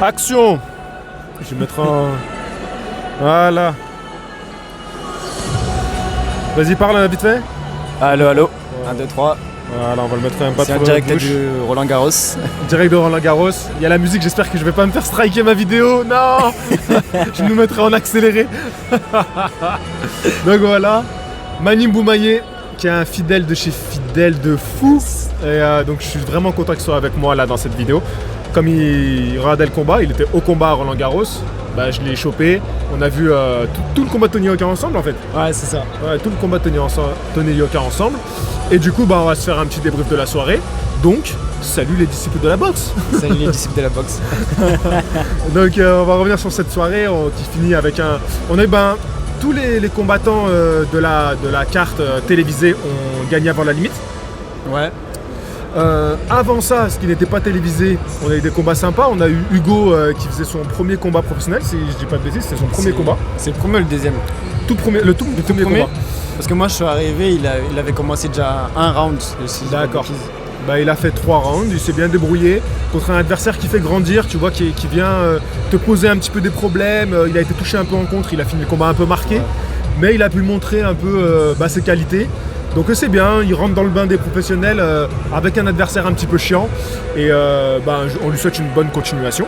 Action. Je vais mettre un... Voilà. Vas-y, parle vite fait. Allo, allo. 1, 2, 3. Voilà, on va le mettre un pas C'est trop un dans la direct bouche. du Roland Garros. Direct de Roland Garros. Il y a la musique, j'espère que je vais pas me faire striker ma vidéo. Non. Je nous mettrai en accéléré. Donc voilà. Manim Boumaye, qui est un fidèle de chez fidèle de fou. Et donc je suis vraiment content qu'il soit avec moi là dans cette vidéo. Comme il regardait le combat, il était au combat à Roland Garros. Bah, je l'ai chopé. On a vu tout le combat de Tony Yoka ensemble en fait. Ouais, c'est ça. Ouais, tout le combat de Tony Yoka ensemble. Et du coup, bah, on va se faire un petit débrief de la soirée. Donc, salut les disciples de la boxe. Salut les disciples de la boxe. Donc, on va revenir sur cette soirée qui finit avec un... On a eu tous les combattants de la carte télévisée ont gagné avant la limite. Ouais. Avant ça, ce qui n'était pas télévisé, on a eu des combats sympas. On a eu Hugo qui faisait son premier combat professionnel, si je dis pas de bêtises, c'était son premier combat. C'est le premier ou le deuxième? Le tout premier combat. Parce que moi je suis arrivé, il avait commencé déjà un round. D'accord. Bah, il a fait 3 rounds, il s'est bien débrouillé contre un adversaire qui fait grandir, tu vois, qui vient te poser un petit peu des problèmes. Il a été touché un peu en contre, il a fini le combat un peu marqué, ouais. Mais il a pu montrer un peu ses qualités. Donc c'est bien, il rentre dans le bain des professionnels avec un adversaire un petit peu chiant et on lui souhaite une bonne continuation.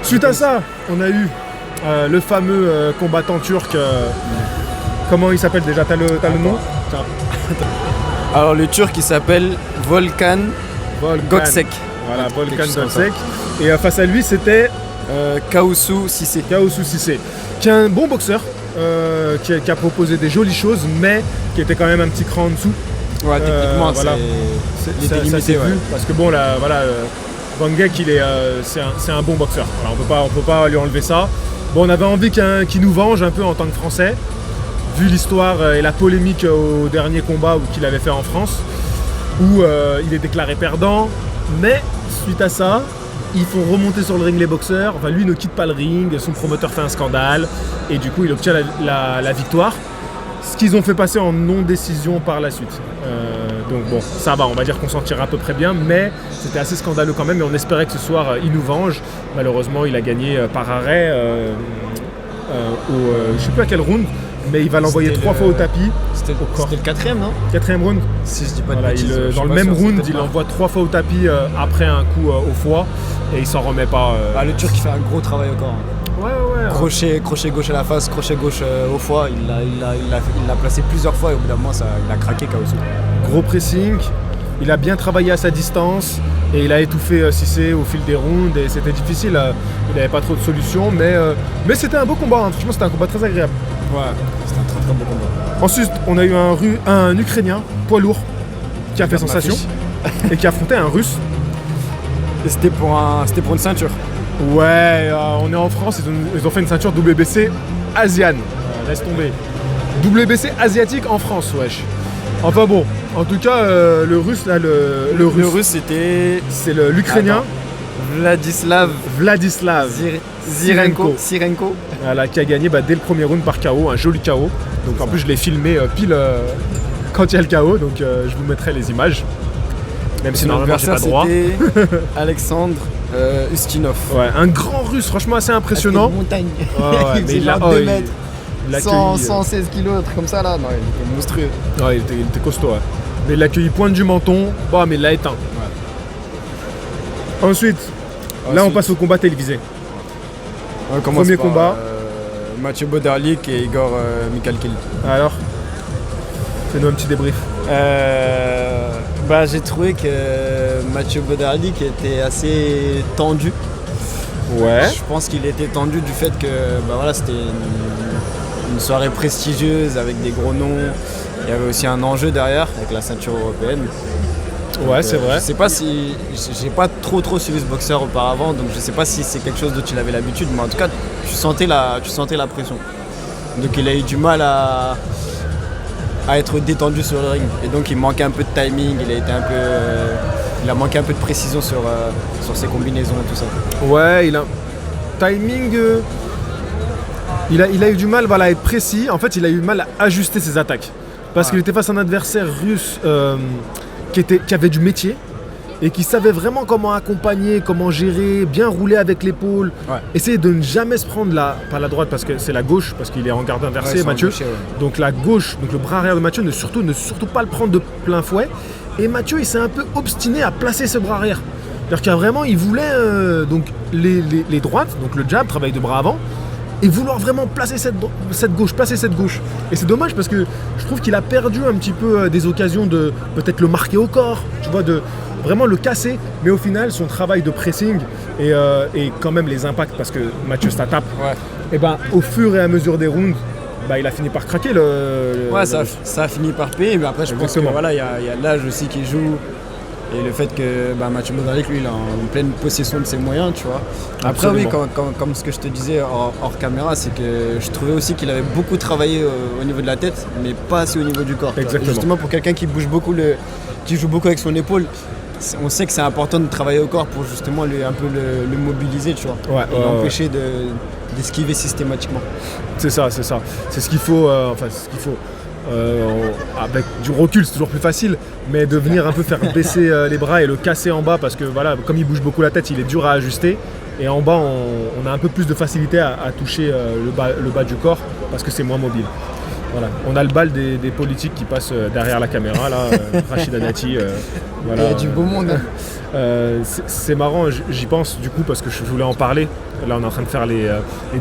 Suite à ça, on a eu le fameux combattant turc, comment il s'appelle déjà, t'as le nom? Alors le turc il s'appelle Volkan Göksek. Voilà, Volkan Göksek. Et face à lui c'était Kaosu Cissé. Qui est un bon boxeur. Qui a proposé des jolies choses, mais qui était quand même un petit cran en dessous. Ouais, techniquement, voilà. Il était limité, ouais. Parce que bon, là, voilà, Van Gek, c'est un bon boxeur. Voilà, on peut pas lui enlever ça. Bon, on avait envie qu'il nous venge un peu en tant que Français, vu l'histoire et la polémique au dernier combat qu'il avait fait en France, où il est déclaré perdant, mais suite à ça, ils font remonter sur le ring les boxeurs. Enfin, lui ne quitte pas le ring, son promoteur fait un scandale et du coup il obtient la victoire. Ce qu'ils ont fait passer en non-décision par la suite. Donc bon, ça va, on va dire qu'on s'en tire à peu près bien, mais c'était assez scandaleux quand même et on espérait que ce soir il nous venge. Malheureusement, il a gagné par arrêt je sais plus à quel round, mais il va l'envoyer 3 fois au tapis. C'était le 4ème, non? 4ème round. Si je dis pas de bêtises. Dans le même round, il envoie 3 fois au tapis après un coup au foie et il s'en remet pas. Le Turc il fait un gros travail au corps. Ouais. Crochet gauche à la face, crochet gauche au foie, il l'a placé plusieurs fois et au bout d'un moment il a craqué Kaosu. Gros pressing, il a bien travaillé à sa distance et il a étouffé Cissé au fil des rounds et c'était difficile, il n'avait pas trop de solutions, mais c'était un beau combat, hein. Franchement c'était un combat très agréable. Ouais, c'était un très très beau combat. Ensuite on a eu un Ukrainien, poids lourd, qui a fait sensation et qui a affronté un Russe. Et c'était pour une ceinture. Ouais, on est en France, ils ont fait une ceinture WBC Asiane. Laisse tomber. WBC asiatique en France, wesh. Enfin bon, en tout cas, le russe, là, le russe, c'est l'Ukrainien. Vladislav Zirenko. Voilà, qui a gagné dès le premier round par KO, un joli KO. Donc en plus, je l'ai filmé pile quand il y a le KO, donc je vous mettrai les images. Même si normalement, j'ai pas le droit. Alexandre Ustinov. Ouais, un grand russe, franchement assez impressionnant. Une montagne. Ouais, mais il a 2 mètres. 116 kilos, un truc comme ça là. Non, il était monstrueux. Ouais, il était costaud. Ouais. Mais il l'a accueilli pointe du menton, mais il l'a éteint. Ouais. Ensuite, là on passe au combat télévisé. Premier combat. Mathieu Bodarlik et Igor Mikhalkil. Alors, fais-nous un petit débrief. J'ai trouvé que Mathieu Bodarlik était assez tendu. Ouais. Je pense qu'il était tendu du fait que c'était une soirée prestigieuse avec des gros noms. Il y avait aussi un enjeu derrière avec la ceinture européenne. Ouais, c'est vrai. Je sais pas si j'ai pas trop suivi ce boxeur auparavant, donc je sais pas si c'est quelque chose dont il avait l'habitude, mais en tout cas tu sentais la pression. Donc il a eu du mal à être détendu sur le ring et donc il manquait un peu de timing, il a manqué un peu de précision sur ses combinaisons et tout ça. Ouais, il a timing. Il a eu du mal à être précis. En fait, il a eu du mal à ajuster ses attaques parce qu'il était face à un adversaire russe qui avait du métier et qui savait vraiment comment accompagner, comment gérer, bien rouler avec l'épaule, essayer de ne jamais se prendre pas la droite parce que c'est la gauche, parce qu'il est en garde inversée, Mathieu. Donc la gauche, donc le bras arrière de Mathieu, ne surtout pas le prendre de plein fouet. Et Mathieu, il s'est un peu obstiné à placer ce bras arrière. C'est-à-dire qu'il voulait donc les droites, donc le jab, travail de bras avant, et vouloir vraiment placer cette gauche. Et c'est dommage parce que je trouve qu'il a perdu un petit peu des occasions de peut-être le marquer au corps, tu vois, de vraiment le casser. Mais au final, son travail de pressing et quand même les impacts, parce que Mathieu ça tape, et ben, au fur et à mesure des rounds, il a fini par craquer. Ça a fini par payer, mais après je pense qu'il y a l'âge aussi qui joue. Et le fait que Mathieu Modric, lui, il est en pleine possession de ses moyens, tu vois. Après, oui, comme ce que je te disais hors caméra, c'est que je trouvais aussi qu'il avait beaucoup travaillé au niveau de la tête, mais pas assez au niveau du corps. Exactement. Justement, pour quelqu'un qui bouge beaucoup, qui joue beaucoup avec son épaule, on sait que c'est important de travailler au corps pour justement un peu le mobiliser, tu vois. Et l'empêcher d'esquiver systématiquement. C'est ça. C'est ce qu'il faut. Avec du recul, c'est toujours plus facile, mais de venir un peu faire baisser les bras et le casser en bas, parce que voilà, comme il bouge beaucoup la tête, il est dur à ajuster. Et en bas, on a un peu plus de facilité à toucher le bas du corps parce que c'est moins mobile. Voilà. On a le bal des politiques qui passent derrière la caméra, là, Rachida Dati. Voilà. Il y a du beau monde. C'est marrant, j'y pense du coup parce que je voulais en parler. Là, on est en train de faire les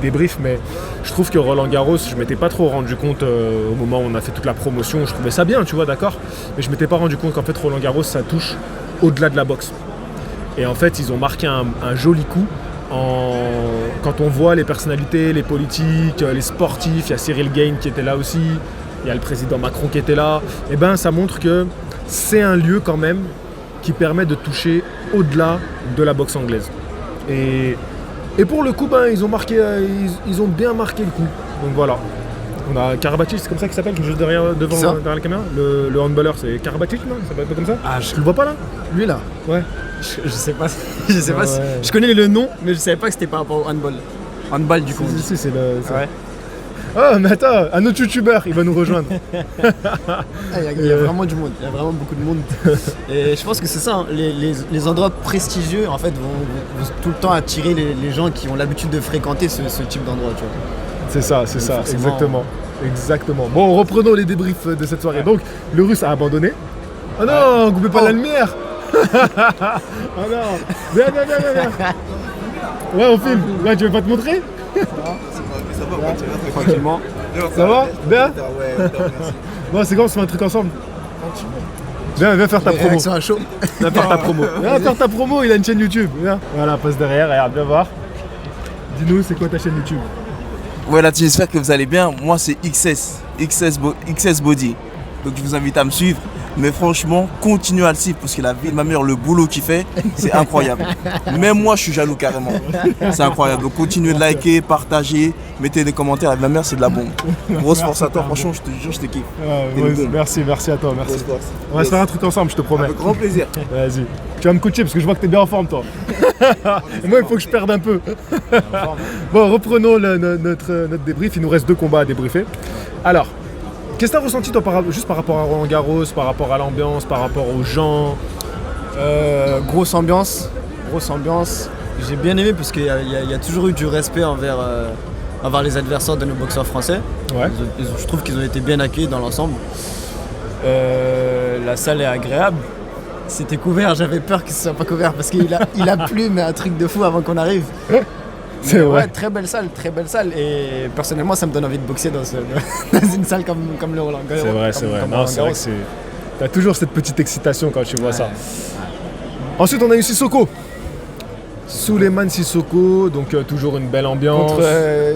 débriefs, mais je trouve que Roland Garros, je m'étais pas trop rendu compte au moment où on a fait toute la promotion. Je trouvais ça bien, tu vois, d'accord, mais je m'étais pas rendu compte qu'en fait Roland Garros, ça touche au-delà de la boxe. Et en fait, ils ont marqué un joli coup. Quand on voit les personnalités, les politiques, les sportifs, il y a Cyril Gain qui était là aussi, il y a le président Macron qui était là, et ça montre que c'est un lieu quand même qui permet de toucher au-delà de la boxe anglaise. Et pour le coup, ils ont bien marqué le coup. Donc voilà. On a Karabatic, c'est comme ça qu'il s'appelle, qui joue devant la caméra. Le handballeur, c'est Karabatic, non? Ça s'appelle pas comme ça? Tu le vois pas là? Lui là? Ouais. Je sais pas. Je connais le nom, mais je savais pas que c'était par rapport au handball. Handball du coup. Si, c'est le. Ouais. Oh, mais attends, un autre youtubeur, il va nous rejoindre. Il y a vraiment du monde, il y a vraiment beaucoup de monde. Et je pense que c'est ça, hein, les endroits prestigieux en fait vont tout le temps attirer les gens qui ont l'habitude de fréquenter ce type d'endroit, tu vois. C'est ça, exactement. Bon, reprenons les débriefs de cette soirée. Donc, le Russe a abandonné. Oh non, coupez pas la lumière. Oh non, viens. Ouais, on filme. Ouais, tu veux pas te montrer? Ça va, tranquillement. Ça va? Bien? Ouais, merci. Bon, c'est quand on se fait un truc ensemble? Viens faire ta promo. À chaud. Viens faire ta promo, il a une chaîne YouTube. Viens. Voilà, passe derrière, regarde, viens voir. Dis-nous, c'est quoi ta chaîne YouTube? Ouais, la team, j'espère que vous allez bien. Moi, c'est XS Body. Donc, je vous invite à me suivre. Mais franchement, continuez à le suivre parce que la vie de ma mère, le boulot qu'il fait, c'est incroyable. Même moi, je suis jaloux carrément. C'est incroyable. Donc, continuez de liker, partager, mettez des commentaires. La vie de ma mère, c'est de la bombe. Grosse force à toi, franchement, je te jure, je te kiffe. Merci à toi, merci. On va se faire un truc ensemble, je te promets. Avec grand plaisir. Vas-y. Tu vas me coacher parce que je vois que t'es bien en forme, toi. Moi, il faut que je perde un peu. Bon, reprenons notre débrief. Il nous reste 2 combats à débriefer. Alors, qu'est-ce que tu as ressenti toi, juste par rapport à Roland Garros, par rapport à l'ambiance, par rapport aux gens? Grosse ambiance. J'ai bien aimé parce qu'il y a toujours eu du respect envers les adversaires de nos boxeurs français. Ouais. Je trouve qu'ils ont été bien accueillis dans l'ensemble. La salle est agréable. C'était couvert, j'avais peur que ce soit pas couvert parce qu'il a plu, mais un truc de fou avant qu'on arrive. C'est vrai. Ouais, très belle salle. Et personnellement, ça me donne envie de boxer dans une salle comme le Roland Garros. C'est vrai. Non, c'est vrai que t'as toujours cette petite excitation quand tu vois ça. Ensuite, on a eu Sissoko. Souleymane Sissoko, donc toujours une belle ambiance. Contre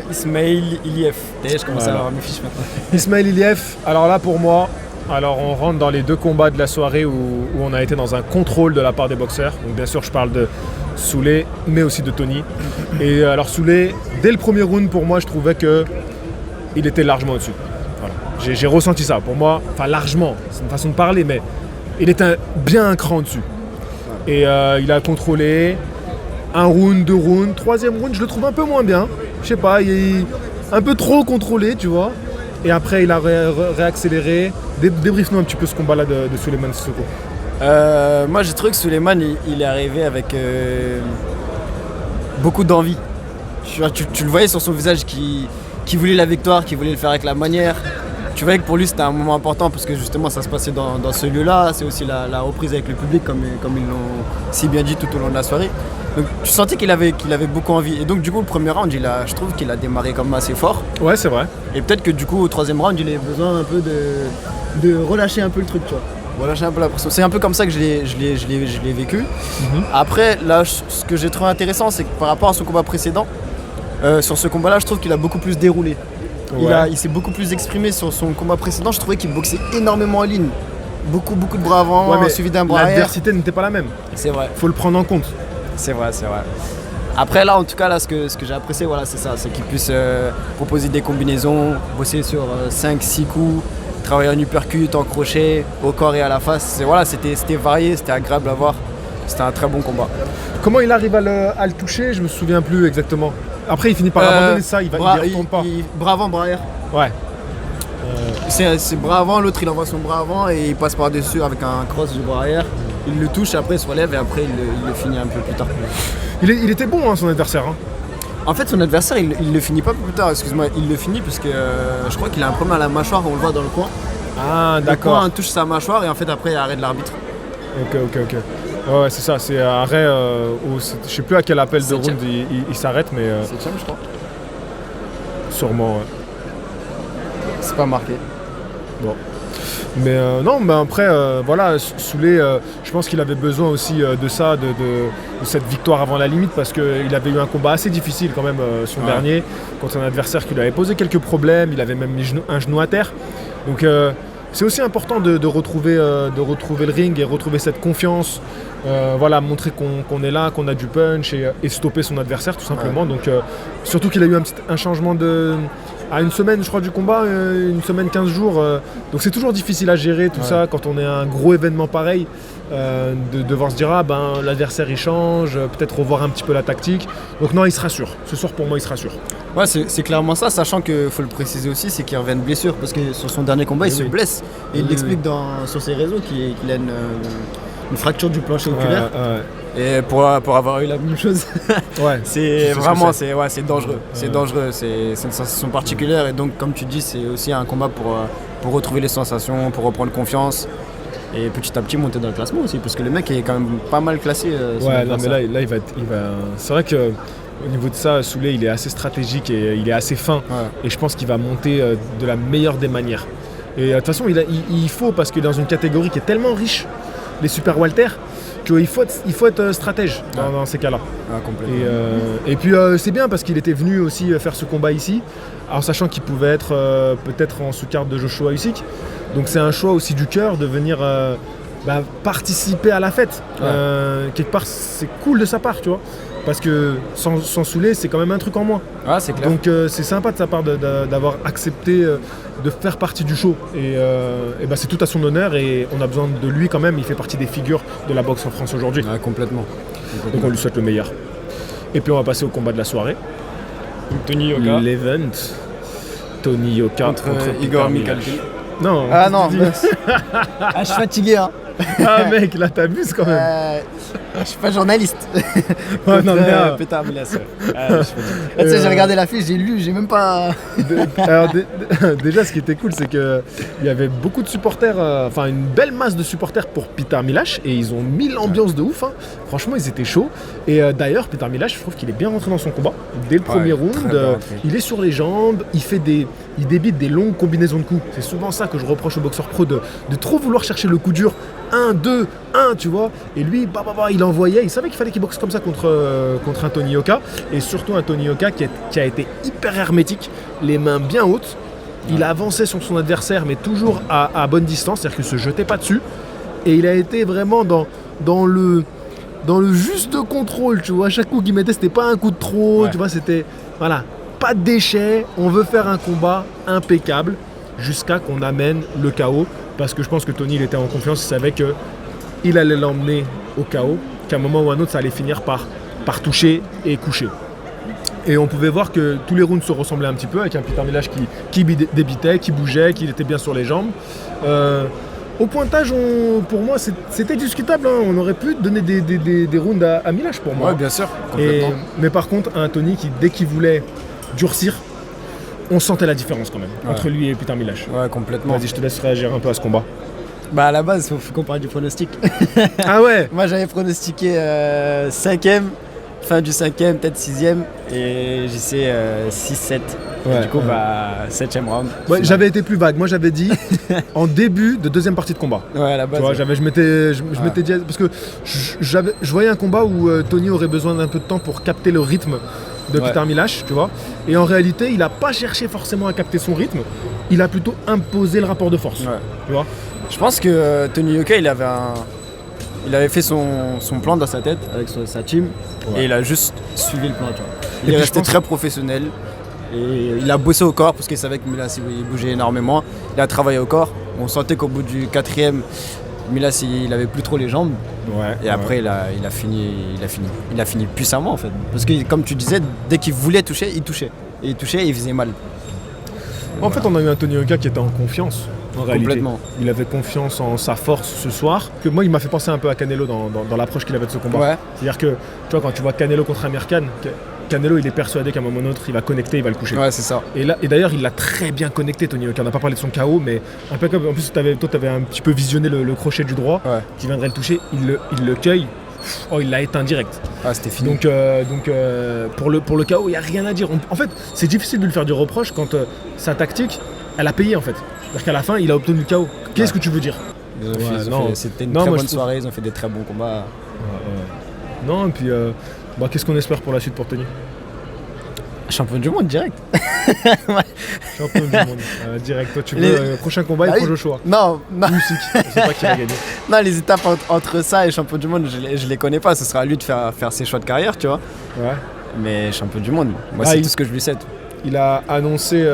Ismail Iliev. D'ailleurs, je commence à avoir mes fiches maintenant. Ismail Iliev, alors là pour moi, on rentre dans les 2 combats de la soirée où on a été dans un contrôle de la part des boxeurs. Donc bien sûr, je parle de Souley, mais aussi de Tony. Et alors Souley, dès le premier round, pour moi, je trouvais qu'il était largement au-dessus. Voilà. J'ai ressenti ça. Pour moi, enfin largement, c'est une façon de parler, mais il était bien un cran au-dessus. Et il a contrôlé 1 round, 2 rounds. 3e round, je le trouve un peu moins bien. Je sais pas, il est un peu trop contrôlé, tu vois. Et après, il a réaccéléré. Débrief-nous un petit peu ce combat-là de Souleymane Sissoko. Moi j'ai trouvé que Souleymane il est arrivé avec beaucoup d'envie. Tu le voyais sur son visage qui voulait la victoire, qui voulait le faire avec la manière. Tu voyais que pour lui c'était un moment important parce que justement ça se passait dans ce lieu-là. C'est aussi la reprise avec le public comme ils l'ont si bien dit tout au long de la soirée. Donc tu sentais qu'il avait beaucoup envie. Et donc du coup le premier round, je trouve qu'il a démarré quand même assez fort. Ouais, c'est vrai. Et peut-être que du coup au troisième round il a besoin un peu de relâcher un peu le truc, tu vois. Relâcher un peu la pression. C'est un peu comme ça que je l'ai vécu. Après là ce que j'ai trouvé intéressant c'est que par rapport à son combat précédent, sur ce combat-là je trouve qu'il a beaucoup plus déroulé. Ouais. Il s'est beaucoup plus exprimé sur son combat précédent. Je trouvais qu'il boxait énormément en ligne. Beaucoup de bras avant, Ouais, mais suivi d'un bras arrière. l'adversité n'était pas la même. C'est vrai. Faut le prendre en compte. C'est vrai. Après là en tout cas là ce que j'ai apprécié voilà c'est ça, c'est qu'il puisse proposer des combinaisons, bosser sur 5-6 coups, travailler en uppercut, en crochet, au corps et à la face. C'était varié, c'était agréable à voir. C'était un très bon combat. Comment il arrive à le toucher, je me souviens plus exactement. Après il finit par abandonner ça, il y retourne pas. Bras avant, bras arrière. Ouais. C'est bras avant, l'autre il envoie son bras avant et il passe par-dessus avec un cross du bras arrière. Il le touche, après il se relève et après il le finit un peu plus tard. Il était bon son adversaire. Hein. En fait son adversaire il le finit pas plus tard, excuse-moi, il le finit parce que je crois qu'il a un problème à la mâchoire, on le voit dans le coin. Ah Le d'accord. coin touche sa mâchoire et en fait après il y a arrêt de l'arbitre. Ok. Ouais c'est ça, c'est arrêt je sais plus à quel appel de Septième. round il s'arrête mais C'est ça je crois. sûrement ouais. C'est pas marqué. Bon. Mais non, mais après, voilà, Souley, je pense qu'il avait besoin aussi de ça, de cette victoire avant la limite, parce qu'il avait eu un combat assez difficile quand même, son dernier, contre un adversaire qui lui avait posé quelques problèmes, il avait même mis un genou à terre. Donc c'est aussi important de retrouver le ring et retrouver cette confiance, voilà, montrer qu'on est là, qu'on a du punch et stopper son adversaire tout simplement. Ouais. Donc surtout qu'il a eu un changement à une semaine je crois du combat, une semaine 15 jours, donc c'est toujours difficile à gérer tout ça quand on est à un gros événement pareil, de devoir se dire l'adversaire il change, peut-être revoir un petit peu la tactique. Donc non, il se rassure, ce soir pour moi il se rassure. Ouais, c'est clairement ça, sachant qu'il faut le préciser aussi, c'est qu'il revient de blessure, parce que sur son dernier combat, il se blesse. Et il l'explique sur ses réseaux qu'il a une fracture du plancher oculaire. Et pour avoir eu la même chose, Ouais, c'est vraiment c'est dangereux. Ouais. C'est dangereux, c'est une sensation particulière. Et donc, comme tu dis, c'est aussi un combat pour retrouver les sensations, pour reprendre confiance. Et petit à petit monter dans le classement aussi, parce que le mec est quand même pas mal classé. Ouais, non, mais là il va. C'est vrai que au niveau de ça, Souley il est assez stratégique et il est assez fin. Ouais. Et je pense qu'il va monter de la meilleure des manières. Et de toute façon, il faut, parce que dans une catégorie qui est tellement riche, les super Walter, qu'il faut être stratège dans ces cas-là. Ah, complètement. Et puis c'est bien parce qu'il était venu aussi faire ce combat ici, en sachant qu'il pouvait être peut-être en sous-carte de Joshua Usyk. Donc c'est un choix aussi du cœur de venir participer à la fête. Quelque part c'est cool de sa part, tu vois. Parce que sans Souley, c'est quand même un truc en moins. Ouais, c'est clair. Donc c'est sympa de sa part d'avoir accepté de faire partie du show. Et c'est tout à son honneur et on a besoin de lui quand même. Il fait partie des figures de la boxe en France aujourd'hui. Ouais, complètement. Donc on lui souhaite le meilleur. Et puis on va passer au combat de la soirée. Tony Yoka L'event. Tony Yoka contre Peter Igor Milash. Mikhalki. Non. Ah non, tu dis- je suis fatigué, hein. Ah mec, là t'abuses quand même. Je suis pas journaliste. Ouais, non, mais, Peter Milash. Tu sais, j'ai regardé l'affiche, j'ai lu, j'ai même pas. Alors déjà ce qui était cool c'est qu'il y avait beaucoup de supporters, une belle masse de supporters pour Peter Milash et ils ont mis l'ambiance de ouf. Hein. Franchement ils étaient chauds. Et d'ailleurs Peter Milash, je trouve qu'il est bien rentré dans son combat. Dès le premier round, très bien rentré. il est sur les jambes, il débite des longues combinaisons de coups. C'est souvent ça que je reproche aux boxeurs pro, de trop vouloir chercher le coup dur. 1, 2, 1, tu vois. Et lui, il envoyait, il savait qu'il fallait qu'il boxe comme ça contre un Tony Yoka. Et surtout un Tony Yoka qui a été hyper hermétique, les mains bien hautes. Il a avancé sur son adversaire, mais toujours à bonne distance, c'est-à-dire qu'il ne se jetait pas dessus. Et il a été vraiment dans le juste contrôle, tu vois. Chaque coup qu'il mettait, c'était pas un coup de trop, tu vois, c'était, voilà, pas de déchets. On veut faire un combat impeccable jusqu'à qu'on amène le KO. Parce que je pense que Tony, il était en confiance, il savait qu'il allait l'emmener au KO, qu'à un moment ou à un autre, ça allait finir par toucher et coucher. Et on pouvait voir que tous les rounds se ressemblaient un petit peu, avec un Peter Milash qui débitait, qui bougeait, qui était bien sur les jambes. Au pointage, pour moi, c'était discutable. Hein. On aurait pu donner des rounds à Milash pour moi. Ouais, bien sûr, Et, complètement. mais par contre, un Tony qui, dès qu'il voulait durcir, on sentait la différence quand même entre lui et Peter Milash. Ouais, complètement. Vas-y, je te laisse réagir un peu à ce combat. Bah à la base, faut qu'on parle du pronostic. Ah ouais. Moi j'avais pronostiqué 5ème, fin du 5ème, peut-être 6ème, et j'y sais 6-7. Ouais, Du coup, ouais. 7ème round. Ouais, j'avais été plus vague. Moi, j'avais dit en début de deuxième partie de combat. Ouais, à la Tu base. vois, ouais. je m'étais dit parce que je voyais un combat où Tony aurait besoin d'un peu de temps pour capter le rythme de Ouais. Peter Milash, tu vois. Et en réalité, il n'a pas cherché forcément à capter son rythme. Il a plutôt imposé le rapport de force. Ouais. Tu vois. Je pense que Tony Yoka, il avait fait son plan dans sa tête avec sa team, Ouais. et il a juste suivi le plan. Tu vois. Il Et est puis, resté je pense- très professionnel. Et il a bossé au corps parce qu'il savait que Milas il bougeait énormément. Il a travaillé au corps. On sentait qu'au bout du 4ème, Milas il avait plus trop les jambes. Ouais. Et après il a fini puissamment en fait. Parce que comme tu disais, dès qu'il voulait toucher, il touchait. Et il touchait et il faisait mal. En fait, on a eu un Tony Yoka qui était en confiance. En réalité. Complètement. Il avait confiance en sa force ce soir. Que moi, il m'a fait penser un peu à Canelo dans l'approche qu'il avait de ce combat. Ouais. C'est-à-dire que, tu vois, quand tu vois Canelo contre Amir Khan, Canelo, il est persuadé qu'à un moment ou autre, il va connecter, il va le coucher. Ouais, c'est ça. Et d'ailleurs, il l'a très bien connecté, Tony Yoka. On n'a pas parlé de son KO, mais impeccable. En plus, toi, tu avais un petit peu visionné le crochet du droit Ouais. qui viendrait le toucher. Il le cueille. Oh, il l'a éteint direct. Ah, c'était fini. Donc, pour le KO, il n'y a rien à dire. En fait, c'est difficile de lui faire du reproche quand sa tactique, elle a payé en fait. C'est-à-dire qu'à la fin, il a obtenu le KO. Qu'est-ce que tu veux dire? Ils ont Ouais, fait- ils ont non. fait- C'était une Non, très moi, bonne je trouve- soirée, ils ont fait des très bons combats. Non, et puis, qu'est-ce qu'on espère pour la suite pour Tony? Champion du monde direct. Champion du monde. Direct. Toi, tu veux Les- prochain combat, il Ah prend oui. Joshua. Non, non, Usyk. Je sais pas qui va gagner. non, les étapes entre ça et champion du monde, je les connais pas. Ce sera à lui de faire ses choix de carrière, tu vois. Ouais. Mais champion du monde, moi Ah, c'est il- tout ce que je lui souhaite. Il a annoncé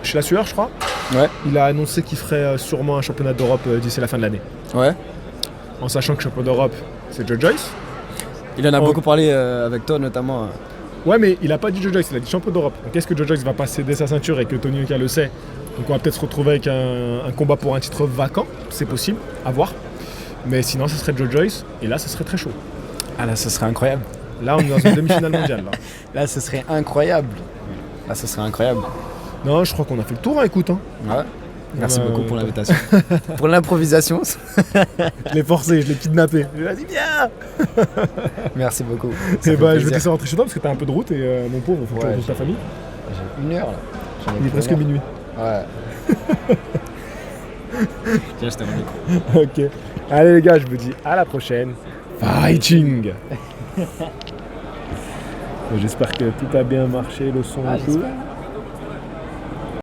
chez la Sueur, je crois. Ouais. Il a annoncé qu'il ferait sûrement un championnat d'Europe d'ici la fin de l'année. Ouais. En sachant que champion d'Europe, c'est Joe Joyce. Il en a Oh. beaucoup parlé avec toi notamment. Ouais, mais il a pas dit Joe Joyce, il a dit champion d'Europe. Donc est-ce que Joe Joyce va pas céder sa ceinture et que Tony Yoka le sait? Donc on va peut-être se retrouver avec un combat pour un titre vacant, c'est possible, à voir. Mais sinon, ce serait Joe Joyce, et là, ce serait très chaud. Ah là, ce serait incroyable. Là, on est dans une demi-finale mondiale. Là. Là, ce serait incroyable. Là, ce serait incroyable. Non, je crois qu'on a fait le tour, hein, écoute. Hein. Ouais. Merci Ouais, beaucoup ouais. pour l'invitation. Pour l'improvisation. Je l'ai forcé, je l'ai kidnappé. Je lui ai dit, viens. Merci beaucoup. Ça Et fait bah, je vais te plaisir. laisser rentrer chez toi parce que t'as un peu de route et mon pauvre, faut que tu Ouais, retrouves ta famille. J'ai 1 heure là. J'en ai Il est pour presque 1 heure. minuit. Ouais. Tiens, je t'en micro. Ok. Allez les gars, je vous dis à la prochaine. Fighting. J'espère que tout a bien marché, le son et tout. J'espère.